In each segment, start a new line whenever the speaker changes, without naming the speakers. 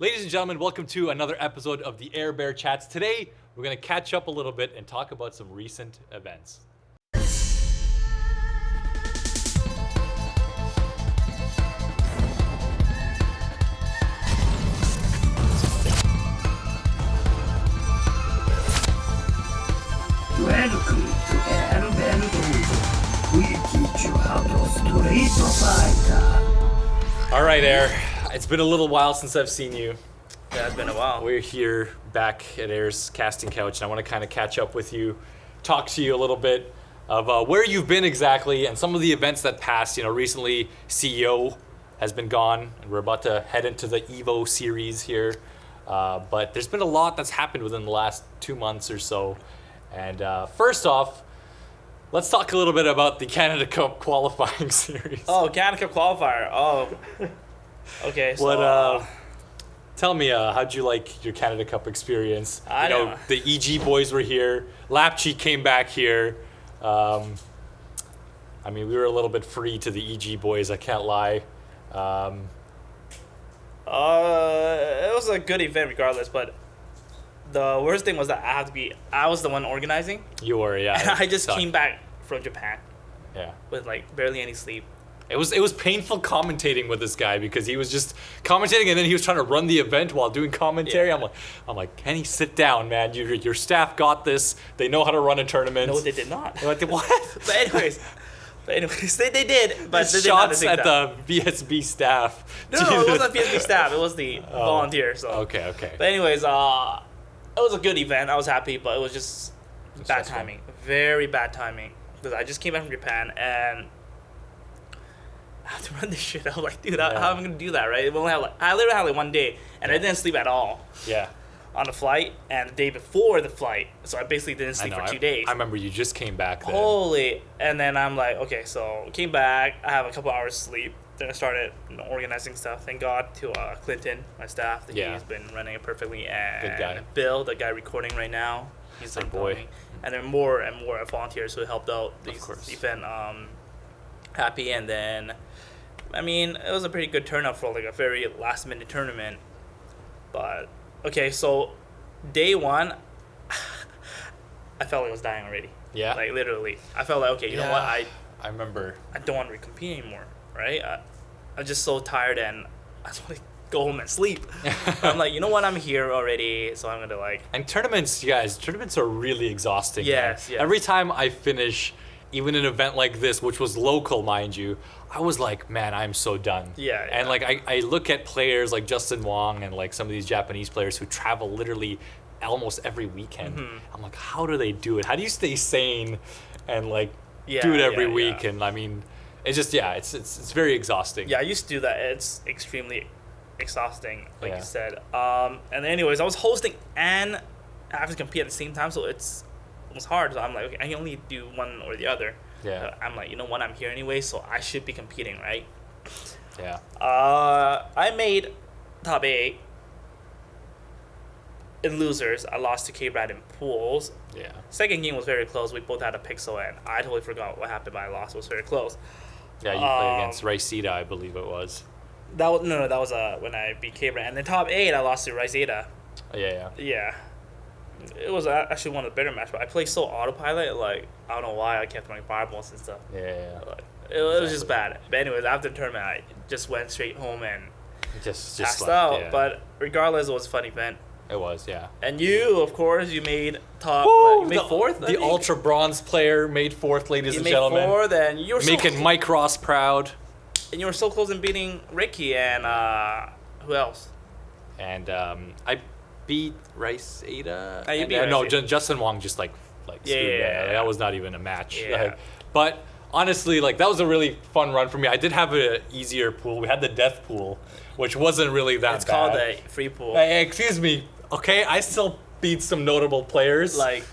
Ladies and gentlemen, welcome to another episode of the AirBehr Chats. Today, we're going to catch up a little bit and talk about some recent events.
Welcome to AirBehr. We teach you how to Street Fighter.
All right, Air. It's been a little while since I've seen you.
Yeah, it's been a while.
We're here back at Air's casting couch, and I want to kind of catch up with you, talk to you a little bit of where you've been exactly and some of the events that passed. You know, recently CEO has been gone, and we're about to head into the Evo series here. But there's been a lot that's happened within the last 2 months or so. And first off, let's talk a little bit about the Canada Cup qualifying series.
Oh, Canada Cup qualifier. Oh. Okay, so...
Tell me, how'd you like your Canada Cup experience?
I know.
The EG boys were here. Lapchi came back here. I mean, we were a little bit free to the EG boys, I can't lie.
It was a good event regardless, but the worst thing was that I was the one organizing.
You were, yeah.
And I just came back from Japan.
Yeah.
With like barely any sleep.
It was painful commentating with this guy because he was just commentating and then he was trying to run the event while doing commentary.
Yeah.
I'm like, can he sit down, man? Your staff got this. They know how to run a tournament.
No, they did not.
Like, what?
But anyways, they did. But they did
shots
not
at the VSB staff.
No, it wasn't PSB staff. It was the volunteer. So
Okay.
But anyways, it was a good event. I was happy, but it was just bad timing. Very bad timing. Because I just came back from Japan and I have to run this shit. I was like, dude, how am I gonna do that, right? I literally had like 1 day, and I didn't sleep at all.
Yeah.
On the flight, and the day before the flight, so I basically didn't sleep for 2 days.
I remember you just came back then.
Holy! And then I'm like, okay, so came back. I have a couple hours sleep. Then I started organizing stuff. Thank God to Clinton, my staff. He's been running it perfectly. And
good guy.
Bill, the guy recording right now, he's like boy. And then more and more volunteers who helped out this event. Happy, and then I mean it was a pretty good turnout for like a very last minute tournament. But okay, so day one I felt like I was dying already. Yeah. Like literally. I felt like, okay, you know what, I
remember
I don't want to compete anymore, right? I'm just so tired and I just want to go home and sleep. I'm like, you know what, I'm here already, so I'm gonna like.
And tournaments, you guys, are really exhausting.
Yes.
Every time I finish even an event like this, which was local, mind you, I was like, man, I'm so done.
Yeah.
And like I look at players like Justin Wong and like some of these Japanese players who travel literally almost every weekend. Mm-hmm. I'm like, how do they do it? How do you stay sane and like do it every week? Yeah. And I mean, it's just it's very exhausting.
Yeah, I used to do that. It's extremely exhausting, like you said. And anyways, I was hosting and I have to compete at the same time, so it was hard. So I'm like, okay, I can only do one or the other. Yeah. I'm like, you know what, I'm here anyway, so I should be competing, right?
Yeah.
I made top 8 in losers. I lost to K-Brad in pools.
Yeah.
Second game was very close. We both had a pixel, and I totally forgot what happened, but I lost. It was very close.
Yeah, you played against Raisita, I believe it was.
That was when I beat K-Brad. And then top 8, I lost to Raisita.
Yeah.
It was actually one of the better matches, but I played so autopilot, like, I don't know why I kept throwing fireballs and stuff.
Yeah.
Like, it was just bad. But anyways, after the tournament, I just went straight home and
just
passed out. Yeah. But regardless, it was a fun event.
It was, yeah.
And you, of course, you made top. You made 4th.
The ultra bronze player made 4th, ladies and gentlemen.
You made 4th, and you were
making Mike Ross proud.
And you were so close in beating Ricky and who else?
And I beat Raisita.
You beat Raisita.
Justin Wong just like screwed that. That was not even a match.
Yeah.
But honestly, like that was a really fun run for me. I did have an easier pool. We had the death pool, which wasn't really that bad.
It's called a free pool.
Hey, excuse me. Okay, I still beat some notable players.
Like,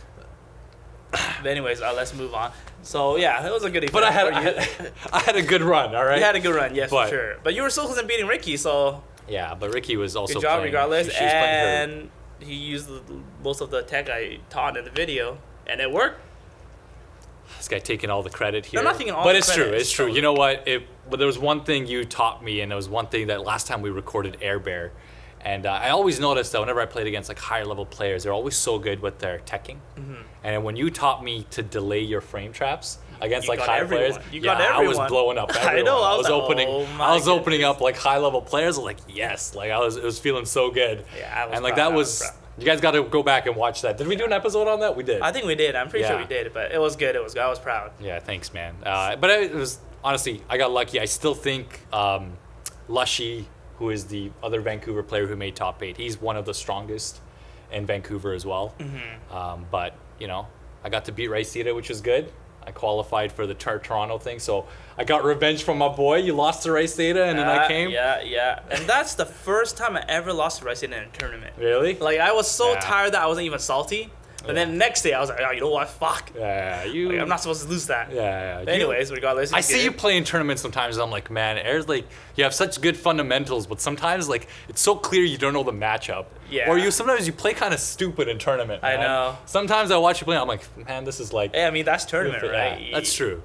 but anyways, let's move on. So yeah, it was a good event.
But I had a good run. All right.
You had a good run, yes, for sure. But you were so close in beating Ricky, so.
Yeah, but Ricky was also
good job
playing,
regardless, and he used most of the tech I taught in the video, and it worked.
This guy taking all the credit here.
I'm not taking all
but
the
it's
credit.
True. It's true. You know what? But there was one thing you taught me, and it was one thing that last time we recorded AirBehr, And I always noticed that whenever I played against like higher level players, they're always so good with their teching. And when you taught me to delay your frame traps against like higher players, I was blowing up everyone.
I know.
I was
like,
opening up like high level players. I was like, yes, like it was feeling so good.
Yeah, I was
and like
proud,
that was. You guys got to go back and watch that. Did we do an episode on that? We did.
I think we did. I'm pretty sure we did, but it was good. It was good. I was proud.
Yeah, thanks, man. But it was honestly, I got lucky. I still think Lushy, who is the other Vancouver player who made top 8, he's one of the strongest in Vancouver as well. But you know, I got to beat Raicida, which was good. I qualified for the Toronto thing, so I got revenge from my boy. You lost to Raicida, and then I came.
Yeah. And that's the first time I ever lost to Raicida in a tournament.
Really?
Like, I was so tired that I wasn't even salty. But then next day, I was like, oh, you know what? Fuck.
Yeah,
Like, I'm not supposed to lose that.
Yeah.
But anyways, regardless.
I see you play in tournaments sometimes, and I'm like, man, Air's like, you have such good fundamentals, but sometimes, like, it's so clear you don't know the matchup.
Yeah.
Or sometimes you play kind of stupid in tournament, man.
I know.
Sometimes I watch you play, I'm like, man, this is like...
Yeah, I mean, that's tournament, right?
Yeah, that's true.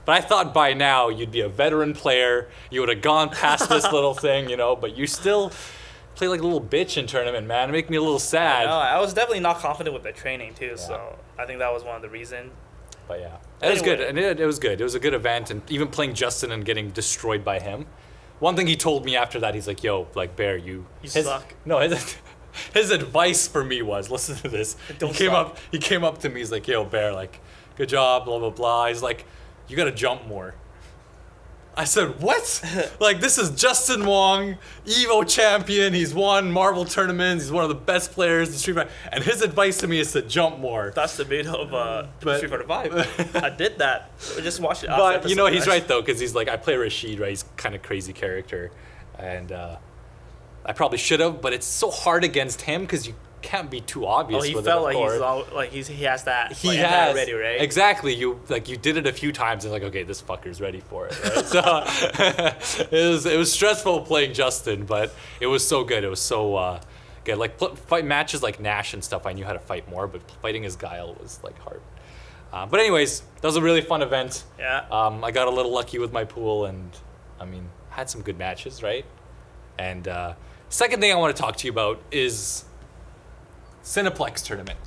But I thought by now you'd be a veteran player. You would have gone past this little thing, you know, but you still... play like a little bitch in tournament, man. It make me a little sad.
No, I was definitely not confident with the training too, so I think that was one of the reasons.
But yeah, it was good, and it was good. It was a good event, and even playing Justin and getting destroyed by him. One thing he told me after that, he's like, "Yo, like Behr, you
suck."
No, his advice for me was, listen to this. He came up to me. He's like, "Yo, Behr, like, good job, blah blah blah." He's like, "You gotta jump more." I said, what? Like, this is Justin Wong, Evo champion. He's won Marvel tournaments. He's one of the best players in Street Fighter. And his advice to me is to jump more.
That's the bit of Street Fighter 5. I did that. I just watched it.
But, you know, he's right, though, because he's like, I play Rashid, right? He's kind of crazy character. And I probably should have, but it's so hard against him because you can't be too obvious.
Oh, he
with
felt
it,
like he has that.
He
has ready, right?
Exactly. You did it a few times and like, okay, this fucker's ready for it. Right? So it was stressful playing Justin, but it was so good. It was so good. Like fight matches like Nash and stuff, I knew how to fight more, but fighting as Guile was like hard. But anyways, that was a really fun event.
Yeah.
I got a little lucky with my pool, and I mean, had some good matches, right? And second thing I want to talk to you about is Cineplex tournament.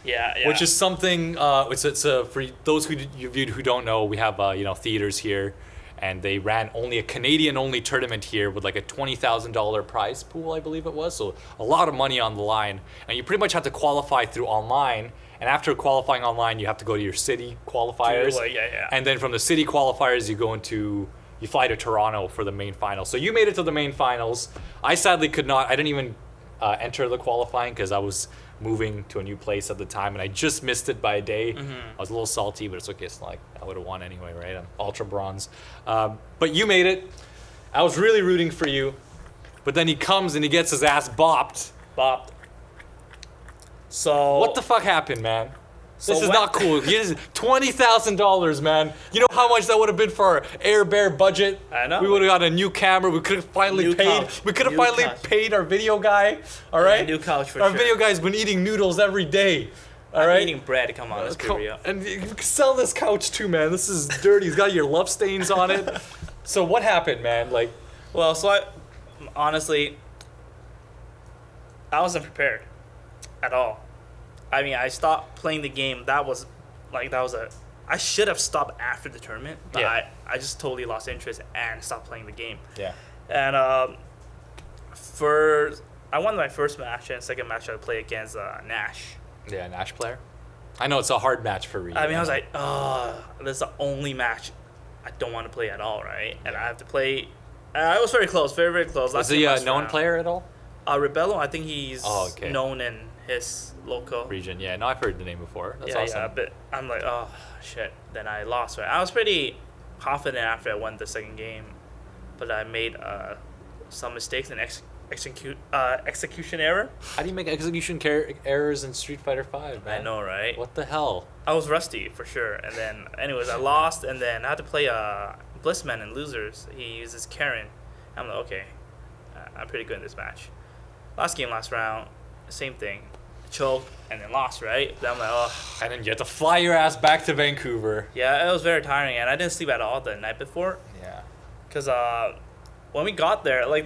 Yeah.
Which is something. It's for those who don't know, we have theaters here, and they ran only a Canadian-only tournament here with like a $20,000 prize pool, I believe it was. So a lot of money on the line, and you pretty much have to qualify through online. And after qualifying online, you have to go to your city qualifiers.
Yeah.
And then from the city qualifiers, you fly to Toronto for the main finals. So you made it to the main finals. I sadly could not. I didn't even enter the qualifying because I was moving to a new place at the time, and I just missed it by a day. I was a little salty, but it's okay. It's not like I would have won anyway, right? I'm ultra bronze. But you made it. I was really rooting for you. But then he comes and he gets his ass bopped.
So
what the fuck happened, man? This is not cool. $20,000, man. You know how much that would have been for our AirBehr budget?
I know.
We would have got a new camera. We could have finally paid our video guy. All right.
New couch for
our
sure.
video guy's been eating noodles every day. All right.
Eating bread. Come on, let's be real.
And you can sell this couch too, man. This is dirty. It's got your love stains on it. So what happened, man? Like,
well, honestly, I wasn't prepared at all. I mean, I stopped playing the game. I should have stopped after the tournament, but I just totally lost interest and stopped playing the game.
Yeah.
And I won my first match, and second match I played against Nash.
Yeah, Nash player. I know it's a hard match for Reed.
I mean, I was like, this is the only match I don't want to play at all, right? And I have to play. I was very close, very, very close.
Is he a known player at all?
Rebello, I think he's known in his local
region. Yeah, no, I've heard the name before. That's awesome.
Yeah, but I'm like, oh shit. Then I lost. Right, I was pretty confident after I won the second game, but I made some mistakes and execution error.
How do you make execution errors in Street Fighter 5, man?
I know, right?
What the hell?
I was rusty for sure, and then anyways I lost, and then I had to play Blissman in losers. He uses Karen. I'm like, okay, I'm pretty good in this match. Last round, same thing. Choked and then lost, right? Then I'm like, oh.
And then you have to fly your ass back to Vancouver.
Yeah, it was very tiring, and I didn't sleep at all the night before.
Yeah.
Because when we got there, like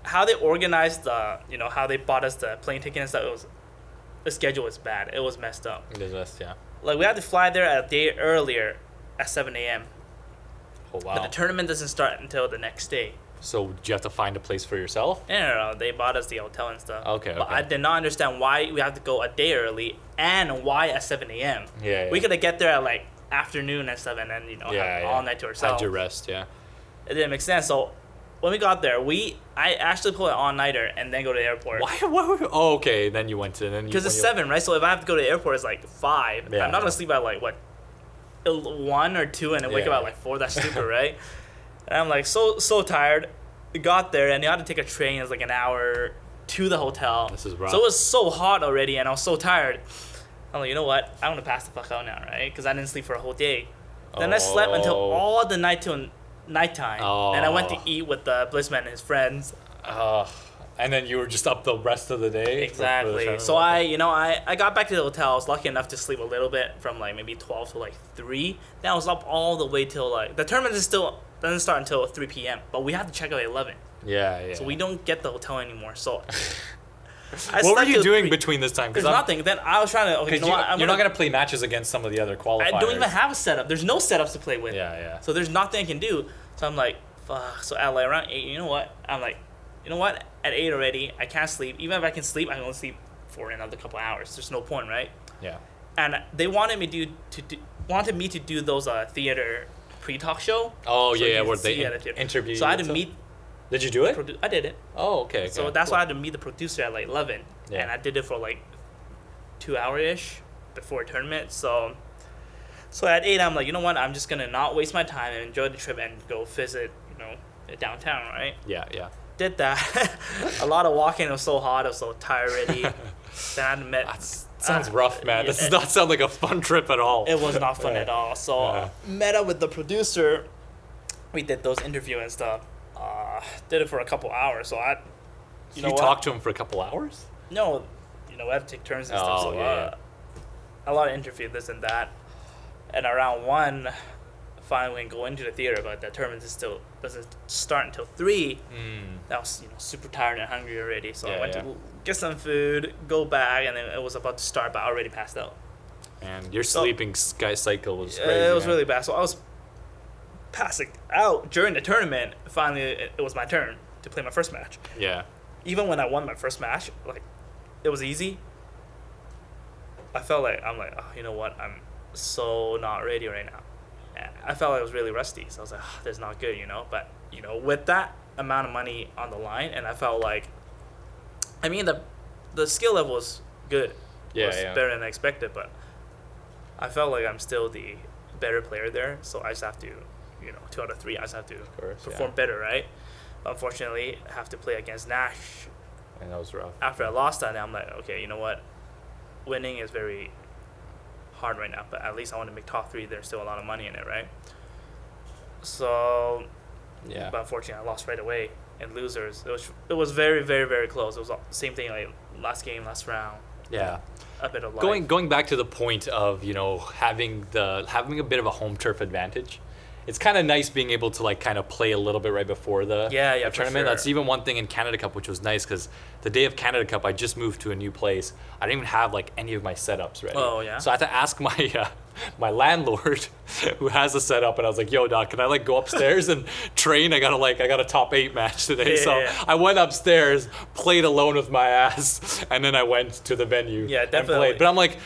how they organized how they bought us the plane ticket and stuff. The schedule was bad. It was messed up.
It is messed, yeah.
Like we had to fly there a day earlier at 7 a.m.
Oh wow.
But the tournament doesn't start until the next day.
So do you have to find a place for yourself?
No. They bought us the hotel and stuff.
Okay.
But I did not understand why we have to go a day early and why at 7 a.m.
Yeah.
We could have get there at like afternoon and stuff, and then have all night to ourselves.
Had your rest, yeah.
It didn't make sense. So when we got there, I actually pulled an all-nighter and then go to the airport.
Why? Oh, okay. Then you went to
because it's 7, right? So if I have to go to the airport, it's like 5.
Yeah,
I'm not gonna sleep at like 1 or 2 and then wake up at like 4. That's stupid, right? And I'm like so tired. We got there and you had to take a train. It's like an hour to the hotel.
This is rough.
So it was so hot already and I was so tired. I'm like, you know what? I'm gonna pass the fuck out now, right? Because I didn't sleep for a whole day. Then I slept until all the night till nighttime. And I went to eat with Blissman and his friends.
And then you were just up the rest of the day.
Exactly. So I got back to the hotel. I was lucky enough to sleep a little bit from like maybe 12 to like 3. Then I was up all the way till like the tournament doesn't start until 3 p.m. But we have to check out at 11.
Yeah.
So we don't get the hotel anymore. So
what were you doing between this time?
There's nothing. Then I was trying to. Okay,
you're not gonna play matches against some of the other qualifiers.
I don't even have a setup. There's no setups to play with.
Yeah.
So there's nothing I can do. So I'm like, fuck. So at like around 8, you know what? I'm like, you know what? At 8 already, I can't sleep. Even if I can sleep, I can only sleep for another couple hours. There's no point, right?
Yeah.
And they wanted me to do those theater pre-talk show.
Oh
so
yeah, where they
interview. So I had to meet.
Did you do it?
I did it.
Oh, okay.
So that's why I had to meet the producer at like 11. Yeah. And I did it for like 2 hours-ish before tournament. So at 8, I'm like, you know what? I'm just going to not waste my time and enjoy the trip and go visit, downtown, right?
Yeah.
Did that. A lot of walking. It was so hot. I was so tired already. Then I met...
Sounds rough, man. This does not sound like a fun trip at all.
It was not fun at all. So met up with the producer. We did those interviews and stuff. Did it for a couple hours. So
you talked to him for a couple hours?
No, we had to take turns and stuff. So a lot of interview, this and that. And around 1, finally we can go into the theater, but the tournament still doesn't start until 3. That was super tired and hungry already. So I went to get some food, go back, and then it was about to start, but I already passed out.
And your sleeping cycle was crazy.
It was really bad. So I was passing out during the tournament. Finally, it was my turn to play my first match.
Yeah.
Even when I won my first match, like, it was easy. I felt like, I'm like, oh, you know what? I'm so not ready right now. And I felt like I was really rusty. So I was like, oh, that's not good, But, with that amount of money on the line, and I felt like, I mean, the skill level was good. It was better than I expected, but I felt like I'm still the better player there. So I just have to, 2 out of 3, I just have to perform better, right? Unfortunately, I have to play against Nash.
And that was rough.
After I lost that, I'm like, okay, you know what? Winning is very hard right now, but at least I want to make top 3. There's still a lot of money in it, right? So, but unfortunately, I lost right away. And losers, it was very, very, very close. It was the same thing like last game, last round.
Yeah.
A bit of life.
Going back to the point of having a bit of a home turf advantage. It's kind of nice being able to like kind of play a little bit right before the tournament.
Sure.
That's even one thing in Canada Cup, which was nice because the day of Canada Cup, I just moved to a new place. I didn't even have like any of my setups ready.
Oh yeah.
So I had to ask my landlord who has a setup, and I was like, "Yo, doc, can I like go upstairs and train? I got a top 8 match today." I went upstairs, played alone with my ass, and then I went to the venue.
Yeah, definitely.
And played. But I'm like,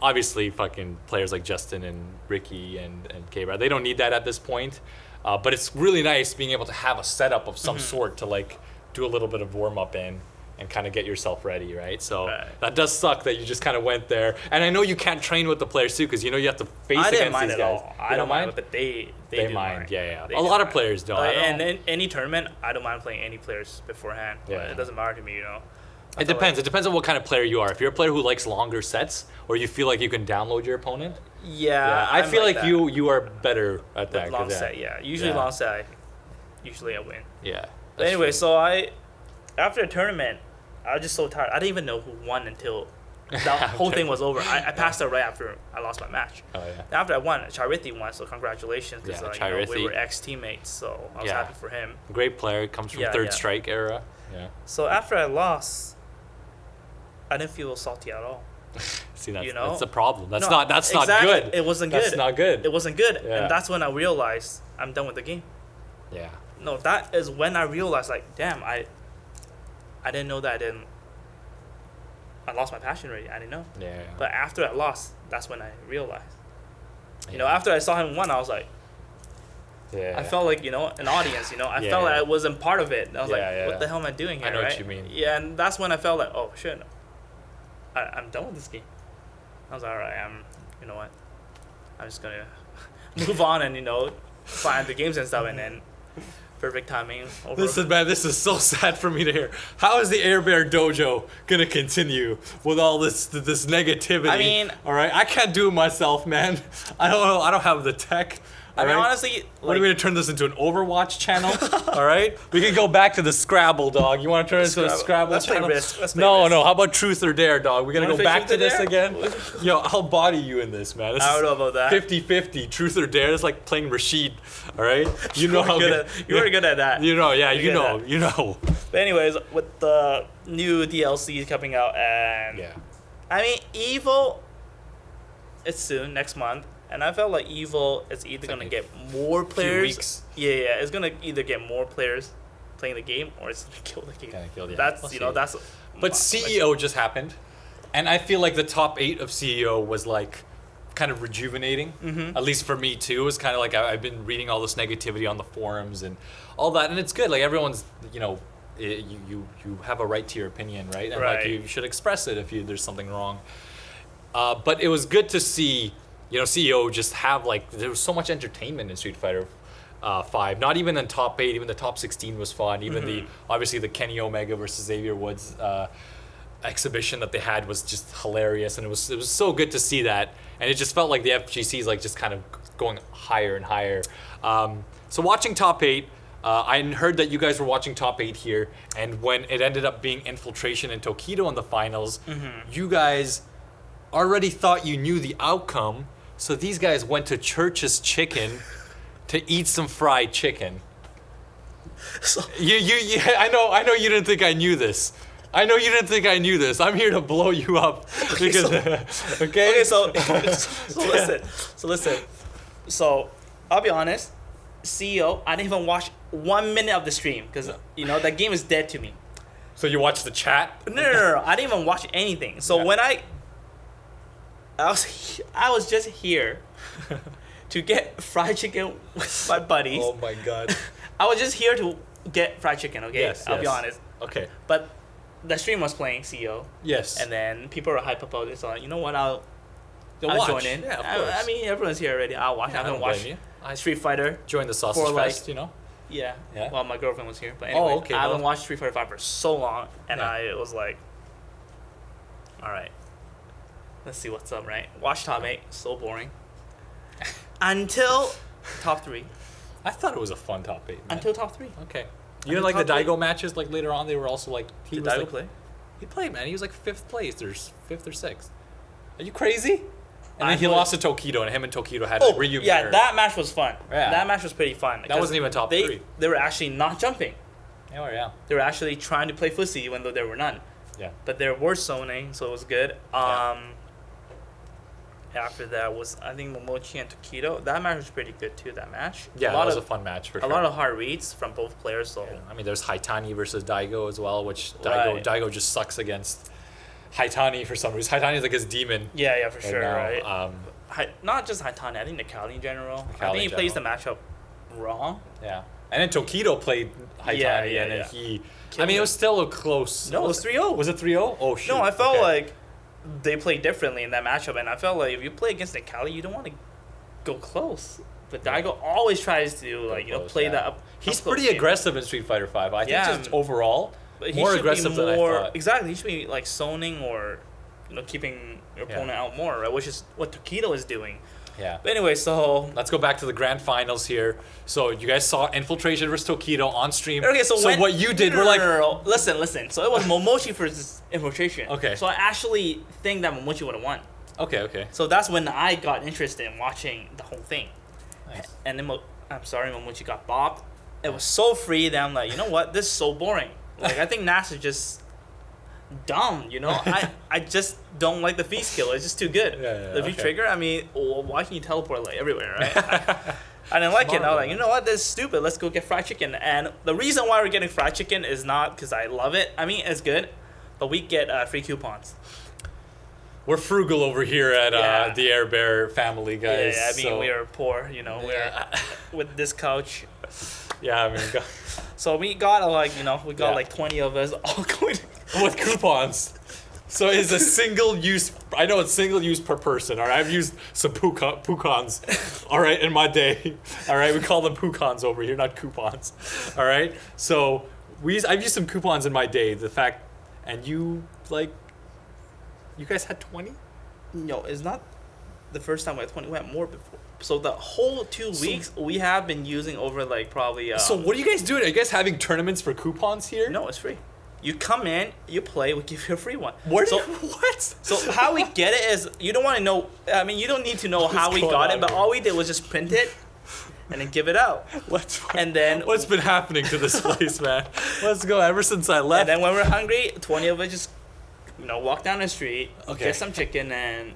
obviously, fucking players like Justin and Ricky and AirBehr, they don't need that at this point. But it's really nice being able to have a setup of some sort to like do a little bit of warm up in and kind of get yourself ready, right? So that does suck that you just kind of went there. And I know you can't train with the players too because you have to face against these guys.
I don't mind, but they do mind.
Yeah. A lot of players don't.
And in any tournament, I don't mind playing any players beforehand. Yeah. It doesn't matter to me,
It depends. It depends on what kind of player you are. If you're a player who likes longer sets, or you feel like you can download your opponent.
Yeah.
I feel like you are better at that.
Long set, Usually long set, I win.
Yeah.
But anyway, so after the tournament, I was just so tired. I didn't even know who won until the whole thing was over. I passed out right after I lost my match.
Oh, yeah.
After I won, Charithi won, so congratulations. Because we were ex-teammates, so I was happy for him.
Great player. Comes from Third Strike era. Yeah.
So after I lost, I didn't feel salty at all.
See, that's,
You know?
that's the problem. That's
No,
not
exactly.
not good.
It wasn't good.
That's not good.
It wasn't good.
Yeah.
And that's when I realized I'm done with the game.
Yeah.
No, that is when I realized, like, damn, I didn't know that I lost my passion already. I didn't know.
Yeah.
But after I lost, that's when I realized.
Yeah.
You know, after I saw him win, I was like,
Yeah.
I felt like, you know, an audience, you know. I
Yeah,
felt like
yeah.
I wasn't part of it. I was
Yeah,
like,
yeah.
what the hell am I doing here,
I know what
right?
you mean.
Yeah, and that's when I felt like, oh, shit. I'm done with this game. I was like, all right, you know what? I'm just going to move on and, you know, find the games and stuff, and then perfect timing.
Listen, man, this is so sad for me to hear. How is the AirBehr dojo gonna continue with all this negativity?
I mean,
all right, I can't do it myself, man. I don't know. I don't have the tech.
I mean,
all right?
honestly,
What are
like,
we gonna turn this into an Overwatch channel? All right, we can go back to the Scrabble, dog. You want to turn it into a Scrabble
Let's play
channel?
Risk. Let's play
No,
Risk.
no. How about Truth or Dare, dog? We're gonna
Wanna
go
play
back to
Truth or
this
Dare?
again. Yo, I'll body you in this, man. This
I don't
is
know about that.
50-50. Truth or Dare. It's like playing Rashid. All right, you know how
you were good at that.
You know, yeah, you
good
know,
at
you know.
But anyways, with the new DLC coming out, and
Yeah.
I mean, Evil, it's soon, next month. And I felt like Evil is either
like
going to
a
get more players.
weeks.
Yeah, it's going to either get more players playing the game or it's going to kill the game.
Kinda kill, yeah.
That's,
We'll
you know,
see.
that's.
But CEO just happened, and I feel like the top 8 of CEO was like kind of rejuvenating. At least for me too. It was kind of like I've been reading all this negativity on the forums and all that, and it's good. Like everyone's, you know, you have a right to your opinion, right? And like
Right.
you should express it if there's something wrong. But it was good to see, you know, CEO just have like there was so much entertainment in Street Fighter 5. Not even in top 8, even the top 16 was fun. Even the obviously the Kenny Omega versus Xavier Woods exhibition that they had was just hilarious, and it was so good to see that, and it just felt like the FGC is like just kind of going higher and higher. So watching top 8. I heard that you guys were watching top 8 here, and when it ended up being Infiltration and Tokido in the finals, you guys already thought you knew the outcome, so these guys went to Church's Chicken to eat some fried chicken.
So,
I know you didn't think I knew this. I know you didn't think I knew this. I'm here to blow you up because okay.
okay, so listen. So I'll be honest. CEO, I didn't even watch 1 minute of the stream because you know that game is dead to me.
So you watched the chat?
No. I didn't even watch anything. So
Yeah.
when I was just here to get fried chicken with my buddies.
Oh my god.
I was just here to get fried chicken. Okay,
Yes,
I'll be
yes.
honest.
Okay.
But the stream was playing CEO,
Yes.
and then people were hype about it. So you know what? I'll
You'll
I'll
watch.
join in.
Yeah, of course.
I mean, everyone's here already. I'll watch.
Yeah,
I
I
haven't
don't
watched
blame you. I
Street Fighter.
joined the sausage
for, like,
fest, you know.
Yeah.
Yeah.
Well, my girlfriend was here, but anyway,
Oh, okay,
I haven't
well-
watched Street Fighter 5 for so long, and
Yeah.
I was like, all right, let's see what's up, right? Watch top 8, so boring. Until top 3.
I thought it was a fun top 8. Man.
Until top 3.
Okay. You
Until
didn't like the
top 3.
Daigo matches? Like later on, they were also like he
Did
was
Daigo
like,
play?
He played, man. He was like 5th place. There's 5th or 6th. Are you crazy? And
I
then he
thought-
lost to Tokido, and him and Tokido had
Oh,
a reunion.
yeah, that match was fun.
Yeah.
That match was pretty fun.
That wasn't even top 3.
They were actually not jumping.
Oh yeah.
They were actually trying to play footsie even though there were none.
Yeah.
But there were zoning, so it was good.
Yeah.
After that was, I think, Momochi and Tokido. That match was pretty good too, that match.
Yeah,
a
that
lot
was
of,
a fun match for
a
sure.
lot of hard reads from both players, so...
I mean, there's Haitani versus Daigo as well, which
Right.
Daigo just sucks against Haitani for some reason. Haitani's like his demon.
Yeah, for sure,
now.
right? Not just Haitani, I think Nikali in general. I
Nikali
think he
in
plays the
general.
matchup wrong.
Yeah. And then Tokido played Haitani,
Yeah,
and then
yeah.
he...
Killed
I mean, it
him.
was still a close...
No, it was 3-0.
Was it 3-0? Oh, shoot.
No, I felt
Okay.
like they played differently in that matchup, and I felt like if you play against Nikali, you don't want to go close. But Daigo always tries to, like,
close,
play
yeah.
that up.
He's
up-close
pretty
game.
aggressive in Street Fighter 5. I think
Yeah.
just overall,
But he
more
should
aggressive
be
than I
more,
thought.
Exactly, he should be like zoning or, keeping your opponent out more, right? Which is what Tokido is doing.
Yeah.
But anyway, so
Let's go back to the grand finals here. So you guys saw Infiltration versus Tokido on stream.
okay, so when,
what you did,
no,
we're
no,
like,
no, no. Listen. So it was Momochi versus Infiltration.
Okay.
So I actually think that Momochi would have won.
okay.
So that's when I got interested in watching the whole thing.
Nice.
And then I'm sorry, Momochi got bopped. It was so free that I'm like, you know what? This is so boring. Like I think Nash is just dumb. You know, I just don't like the feast killer. It's just too good. The V trigger. I mean, why can you teleport like everywhere, right? I didn't like it. I was like, you know what? This is stupid. Let's go get fried chicken. And the reason why we're getting fried chicken is not because I love it. I mean, it's good, but we get free coupons.
We're frugal over here at the AirBehr family, guys.
Yeah, I mean, we are poor, you know. We're with this couch.
Yeah, I mean,
so we got like 20 of us all going
with coupons. So it's a single use. I know it's single use per person. All right, I've used some coupons. All right, in my day. All right, we call them coupons over here, not coupons. All right, so I've used some coupons in my day. The fact, and you guys had 20?
No, it's not the first time we had 20. We had more before. So the whole 2 weeks we have been using over like probably.
So what are you guys doing? Are you guys having tournaments for coupons here?
No, it's free. You come in, you play, we give you a free one.
What?
So how we get it is you don't want to know. I mean, you don't need to know how we got it, but all we did was just print it and then give it out. What's
been happening to this place, man? Let's go. Ever since I left.
And then when we're hungry, 20 of us just walk down the street, get some chicken, and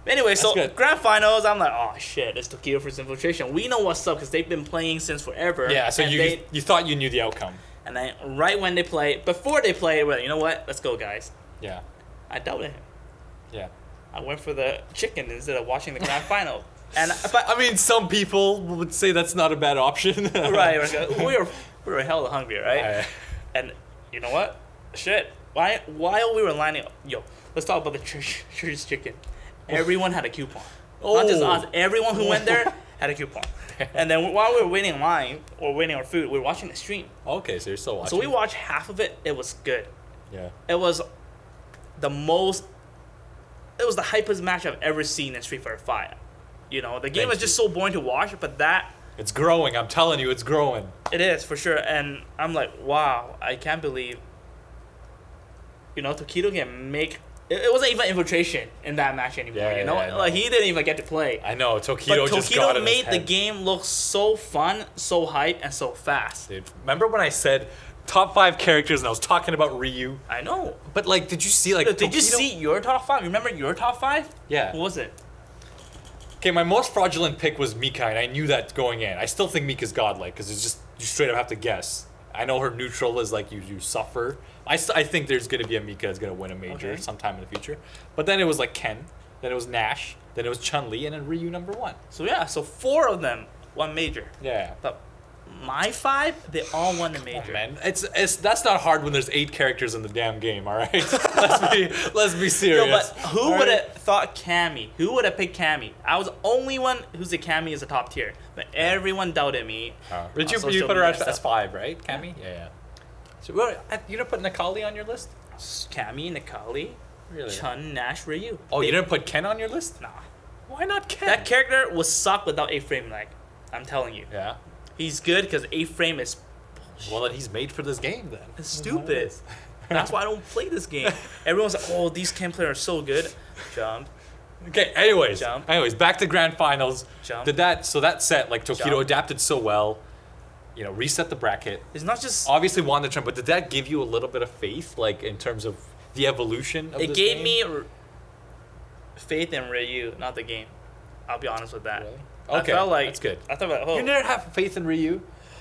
anyway, so good. Grand finals, I'm like, oh shit, it's Tokyo First Infiltration. We know what's up because they've been playing since forever.
Yeah, so you thought you knew the outcome.
And then right when they play, before they play, we're like, you know what? Let's go, guys.
Yeah.
I doubted him.
Yeah.
I went for the chicken instead of watching the grand final.
But I mean, some people would say that's not a bad option.
Right. We were hella hungry, right? And you know what? Shit. While we were lining up, let's talk about the church's chicken. Everyone had a coupon. Not just us. Everyone who went there had a coupon. And then while we were waiting in line or waiting our food, we were watching the stream.
Okay, so you're still watching.
So we watched half of it. It was good.
Yeah.
It was the hypest match I've ever seen in Street Fighter 5. You know, the game was just so boring to watch, but
it's growing. I'm telling you, it's growing.
It is, for sure. And I'm like, wow, I can't believe, Tokido can make... It wasn't even infiltration in that match anymore, Like, he didn't even get to play.
I know, Tokido just got in his head.
Made the game look so fun, so hype, and so fast.
Dude, remember when I said top 5 characters and I was talking about Ryu?
I know.
But, did you see,
Did you see your top 5? Remember your top 5?
Yeah.
What was it?
Okay, my most fraudulent pick was Mika, and I knew that going in. I still think Mika's godlike, because it's just, you straight up have to guess. I know her neutral is you suffer. I think there's going to be a Mika that's going to win a major sometime in the future. But then it was Ken, then it was Nash, then it was Chun-Li, and then Ryu number 1.
So 4 of them won major.
Yeah.
But my 5, they all won the major.
Oh, man, that's not hard when there's 8 characters in the damn game. All right, let's be serious.
But who would have thought Cammy? Who would have picked Cammy? I was the only one who said Cammy is a top tier, but everyone doubted me.
Did you put her as 5, right? Cammy? Yeah. So you didn't put Nikali on your list?
Cammy, Nikali,
really?
Chun, Nash, Ryu.
Oh, you didn't put Ken on your list?
Nah.
Why not Ken?
That character was suck without A-frame lag. I'm telling you.
Yeah.
He's good because A-frame is...
Well, then he's made for this game, then.
It's stupid. That's why I don't play this game. Everyone's like, oh, these Ken players are so good. Jump.
Okay, anyways, back to grand finals.
Jump.
That set, Tokido adapted so well. Reset the bracket.
It's not just...
Obviously won the trend, but did that give you a little bit of faith, in terms of the evolution of this game?
It gave me faith in Ryu, not the game. I'll be honest with that.
Really? Okay, that's good.
I thought
You never have faith in Ryu?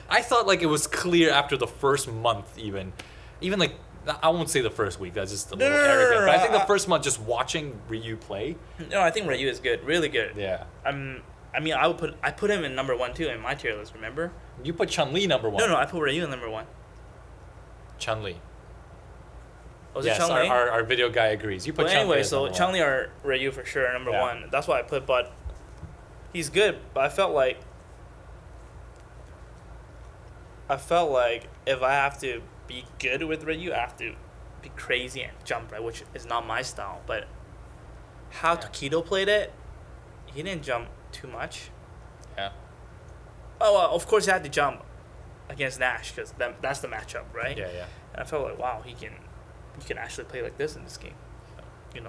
I thought it was clear after the first month even I won't say the first week, that's just a little arrogant, but I think the first month just watching Ryu play.
No, I think Ryu is good, really good.
Yeah.
I put him in number 1 too in my tier list, remember?
You put Chun-Li number 1.
No, I put Ryu in number 1.
Chun-Li.
Was
it
Chun-Li?
Our video guy agrees. You put Chun-Li
anyway,
as number
Chun-Li or Ryu for sure, number 1. That's what I put, but he's good, but I felt like if I have to be good with Ryu, I have to be crazy and jump, right? Which is not my style. But how Tokido played it, he didn't jump too much.
Yeah.
Oh, well, of course he had to jump against Nash because that's the matchup, right?
Yeah.
And I felt like, wow, he can actually play like this in this game.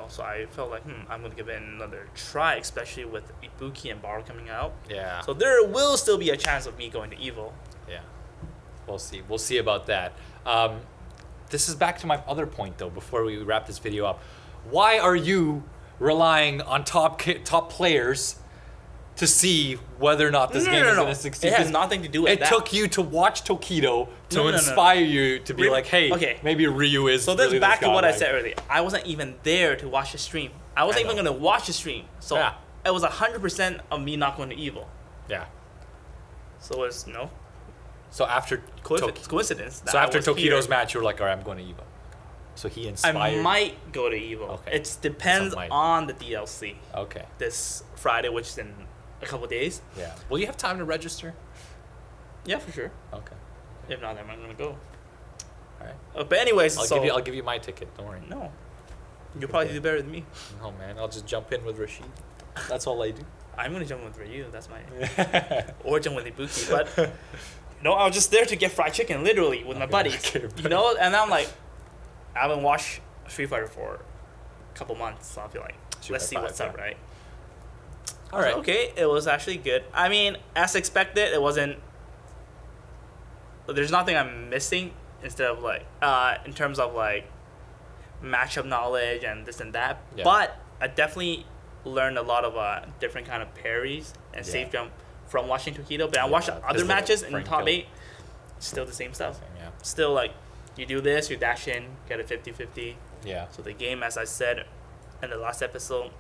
So I felt like, I'm going to give it another try, especially with Ibuki and Bar coming out.
Yeah.
So there will still be a chance of me going to Evil.
Yeah. We'll see about that. this is back to my other point though. Before we wrap this video up, why are you relying on top players to see whether or not this game is going to succeed?
It has nothing to do with
it.
that.
It took you to watch Tokido to inspire you to be like, hey, maybe Ryu is.
So
really
this back
this
to what I
guy.
said earlier. I wasn't even there to watch the stream. I wasn't even going to watch the stream. So it was 100% of me not going to Evo.
Yeah.
So it's no.
So after
coincidence.
So after Tokido's match, you were like, all right, I'm going to Evo. So he inspired.
I might go to Evo.
Okay.
It depends on the DLC.
Okay.
This Friday, which is in a couple days.
Yeah. Will you have time to register?
Yeah, for sure.
Okay.
If not, then I'm gonna go.
All right.
But anyways,
I'll give you my ticket. Don't worry.
No. You'll probably do better than me.
No, man. I'll just jump in with Rashid. That's all I do.
I'm gonna jump with Ryu. That's my. Or jump with Ibuki, but. No, I was just there to get fried chicken, literally, with my buddies. You know, and I'm like, I haven't watched Street Fighter for a couple months, so I feel like, let's see what's up, right?
All right.
Okay, it was actually good. I mean, as expected, it wasn't. There's nothing I'm missing instead of like, in terms of like, matchup knowledge and this and that. Yeah. But I definitely learned a lot of different kind of parries and safe jump from watching Tokido, but I watched other matches in the top 8, still the same stuff. Still, like, you do this, you dash in, get a 50-50.
Yeah.
So the game, as I said in the last episode,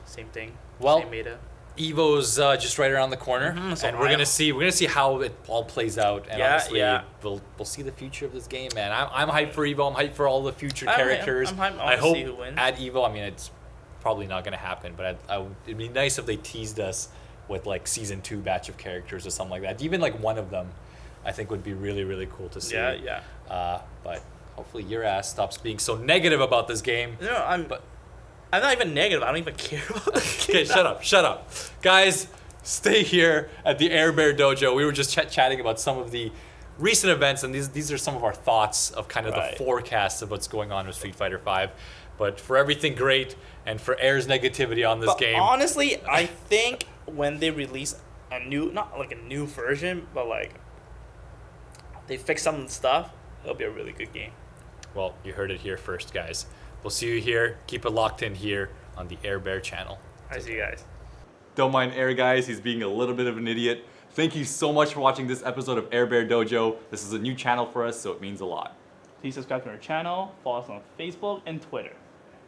same thing.
Well,
same meta.
Evo's just right around the corner, so and we're gonna see how it all plays out, and obviously we'll see the future of this game, man. I'm hyped for Evo. I'm hyped for all the future characters.
I'm hyped.
I hope
see who wins.
at Evo. I mean, it's probably not gonna happen, but it'd be nice if they teased us with like season 2 batch of characters or something like that. Even like one of them, I think would be really, really cool to see.
Yeah.
But hopefully your ass stops being so negative about this game.
No, I'm not even negative. I don't even care about this game.
Okay, shut up. Guys, stay here at the AirBehr Dojo. We were just chatting about some of the recent events, and these are some of our thoughts of kind of the forecast of what's going on with Street Fighter V. But for everything great and for Air's negativity on this game.
Honestly, I think when they release a new, not like a new version, but like they fix some stuff, it'll be a really good game.
Well, you heard it here first, guys. We'll see you here. Keep it locked in here on the AirBehr channel.
I see you guys.
Don't mind Air, guys. He's being a little bit of an idiot. Thank you so much for watching this episode of AirBehr Dojo. This is a new channel for us, so it means a lot.
Please subscribe to our channel, follow us on Facebook and Twitter.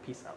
Peace out.